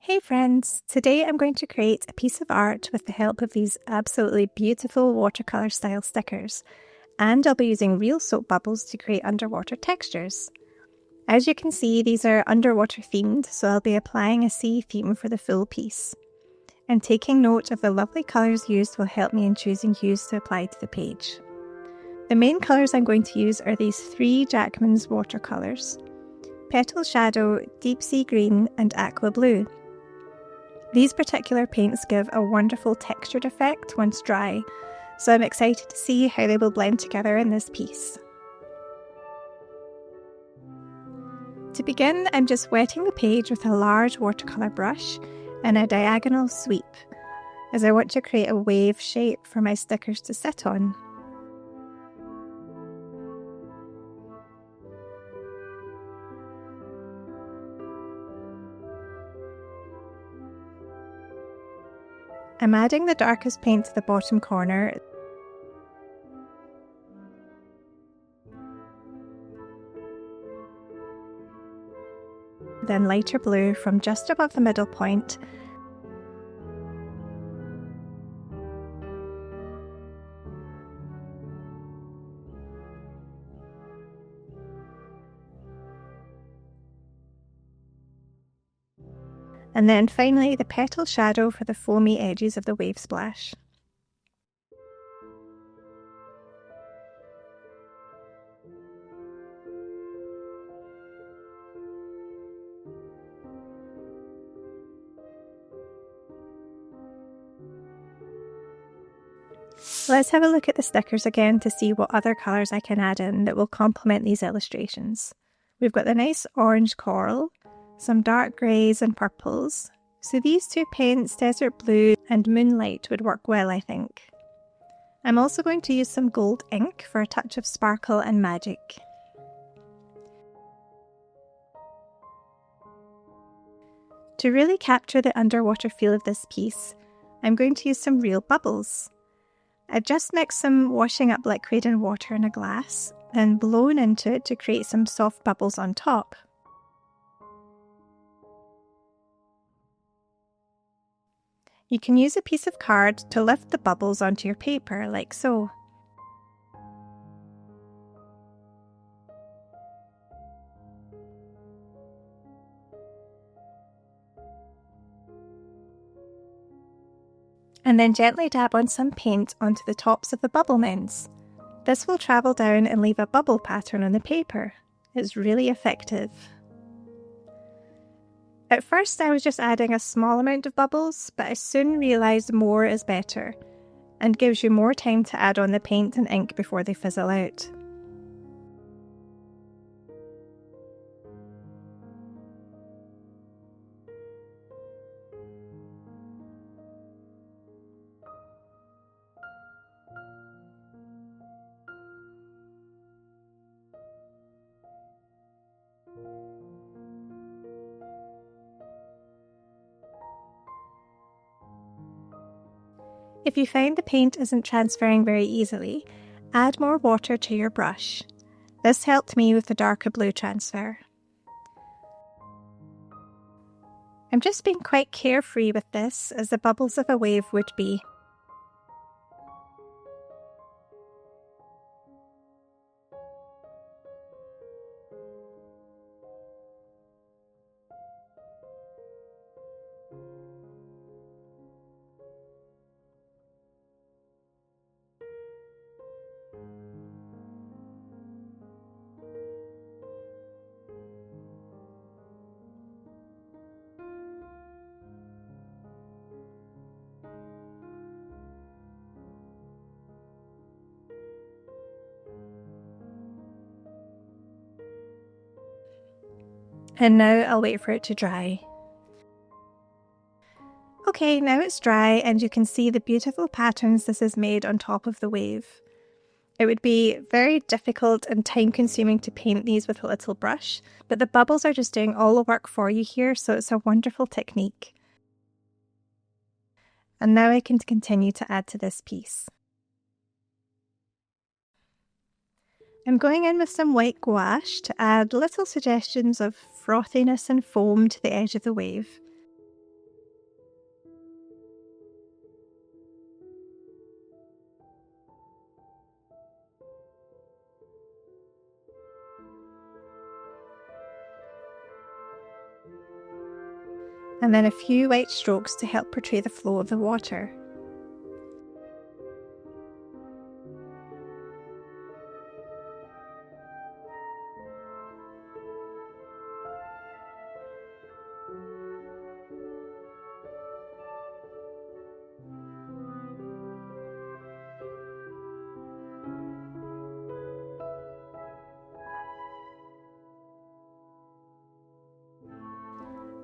Hey friends, today I'm going to create a piece of art with the help of these absolutely beautiful watercolour style stickers, and I'll be using real soap bubbles to create underwater textures. As you can see, these are underwater themed, so I'll be applying a sea theme for the full piece. And taking note of the lovely colours used will help me in choosing hues to apply to the page. The main colours I'm going to use are these three Jackman's watercolours: Petal Shadow, Deep Sea Green and Aqua Blue. These particular paints give a wonderful textured effect once dry, so I'm excited to see how they will blend together in this piece. To begin, I'm just wetting the page with a large watercolour brush and a diagonal sweep, as I want to create a wave shape for my stickers to sit on. I'm adding the darkest paint to the bottom corner, then lighter blue from just above the middle point, and then finally the petal shadow for the foamy edges of the wave splash. Let's have a look at the stickers again to see what other colours I can add in that will complement these illustrations. We've got the nice orange coral, some dark greys and purples, so these two paints, desert blue and moonlight, would work well, I think. I'm also going to use some gold ink for a touch of sparkle and magic. To really capture the underwater feel of this piece, I'm going to use some real bubbles. I just mixed some washing up liquid and water in a glass, then blown into it to create some soft bubbles on top. You can use a piece of card to lift the bubbles onto your paper, like so. And then gently dab on some paint onto the tops of the bubble ends. This will travel down and leave a bubble pattern on the paper. It's really effective. At first I was just adding a small amount of bubbles, but I soon realised more is better, and gives you more time to add on the paint and ink before they fizzle out. If you find the paint isn't transferring very easily, add more water to your brush. This helped me with the darker blue transfer. I'm just being quite carefree with this, as the bubbles of a wave would be. And now I'll wait for it to dry. Okay, now it's dry and you can see the beautiful patterns this has made on top of the wave. It would be very difficult and time-consuming to paint these with a little brush, but the bubbles are just doing all the work for you here, so it's a wonderful technique. And now I can continue to add to this piece. I'm going in with some white gouache to add little suggestions of frothiness and foam to the edge of the wave. and then a few white strokes to help portray the flow of the water.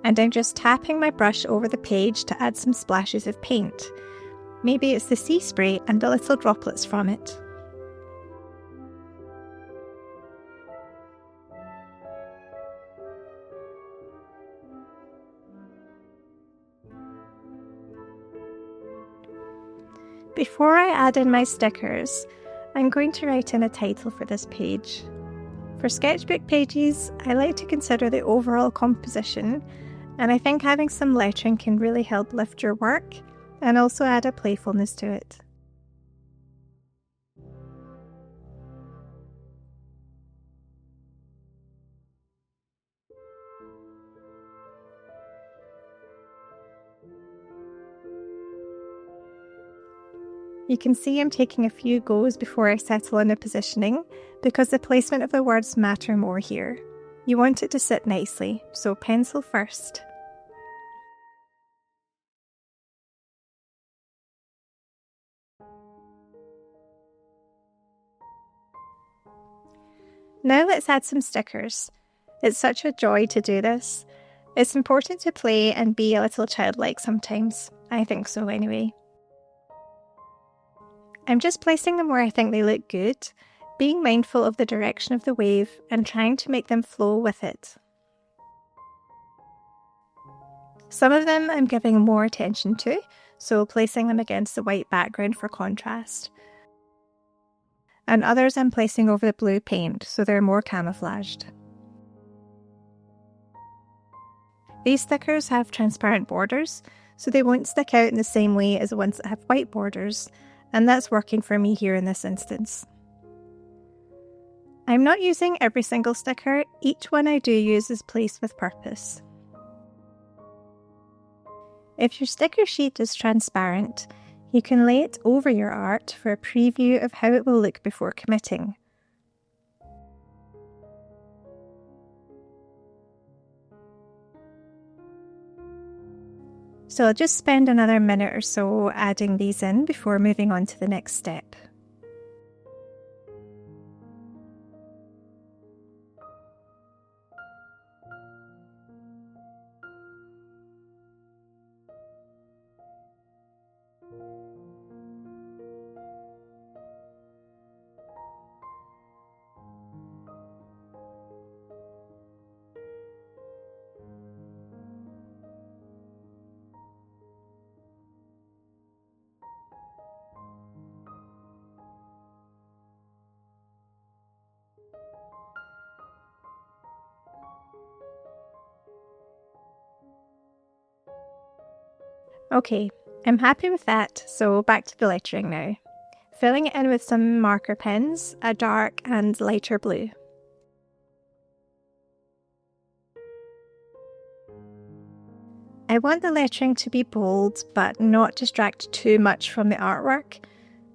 And I'm just tapping my brush over the page to add some splashes of paint. Maybe it's the sea spray and the little droplets from it. Before I add in my stickers, I'm going to write in a title for this page. For sketchbook pages, I like to consider the overall composition, and I think having some lettering can really help lift your work and also add a playfulness to it. You can see I'm taking a few goes before I settle on the positioning because the placement of the words matter more here. You want it to sit nicely, so pencil first. Now let's add some stickers. It's such a joy to do this. It's important to play and be a little childlike sometimes. I think so anyway. I'm just placing them where I think they look good, being mindful of the direction of the wave and trying to make them flow with it. Some of them I'm giving more attention to, so placing them against the white background for contrast. And others I'm placing over the blue paint, so they're more camouflaged. These stickers have transparent borders, so they won't stick out in the same way as the ones that have white borders, and that's working for me here in this instance. I'm not using every single sticker, each one I do use is placed with purpose. If your sticker sheet is transparent, you can lay it over your art for a preview of how it will look before committing. So I'll just spend another minute or so adding these in before moving on to the next step. Okay, I'm happy with that, so back to the lettering now. Filling it in with some marker pens, a dark and lighter blue. I want the lettering to be bold, but not distract too much from the artwork.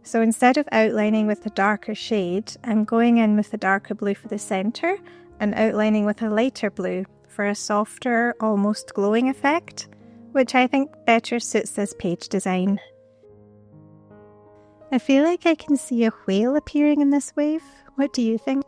So instead of outlining with a darker shade, I'm going in with a darker blue for the centre and outlining with a lighter blue for a softer, almost glowing effect, which I think better suits this page design. I feel like I can see a whale appearing in this wave. What do you think?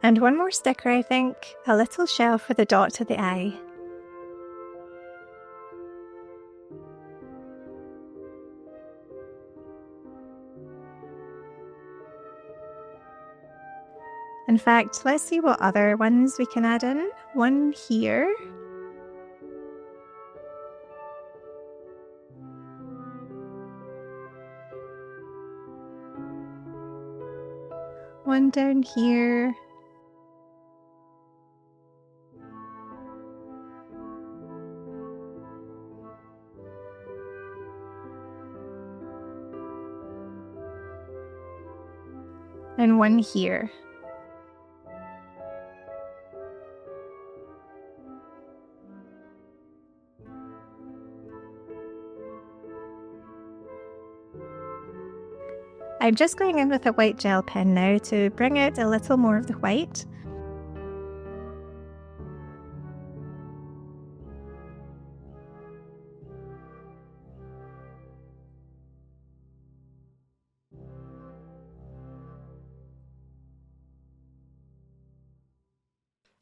And one more sticker, I think, a little shell for the dot to the eye. In fact, let's see what other ones we can add in. One here. One down here. And one here. I'm just going in with a white gel pen now to bring out a little more of the white.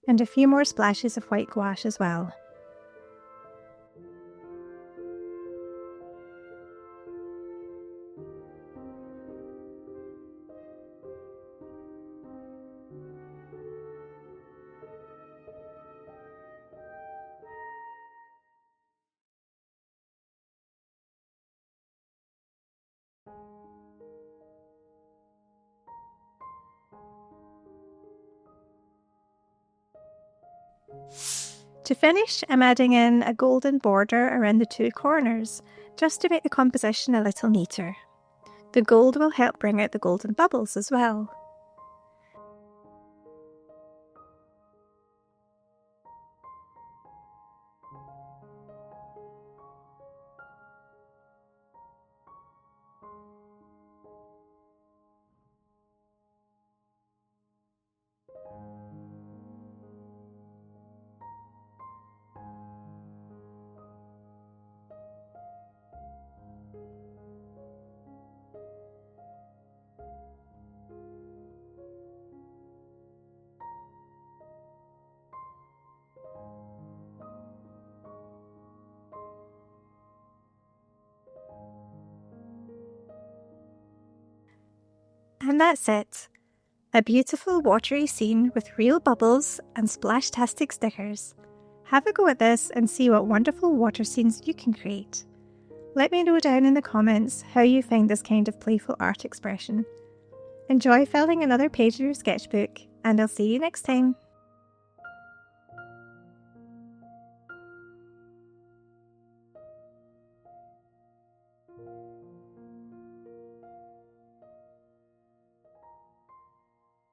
And a few more splashes of white gouache as well. To finish, I'm adding in a golden border around the two corners, just to make the composition a little neater. The gold will help bring out the golden bubbles as well. And that's it. A beautiful watery scene with real bubbles and splash-tastic stickers. Have a go at this and see what wonderful water scenes you can create. Let me know down in the comments how you find this kind of playful art expression. Enjoy filling another page of your sketchbook, and I'll see you next time.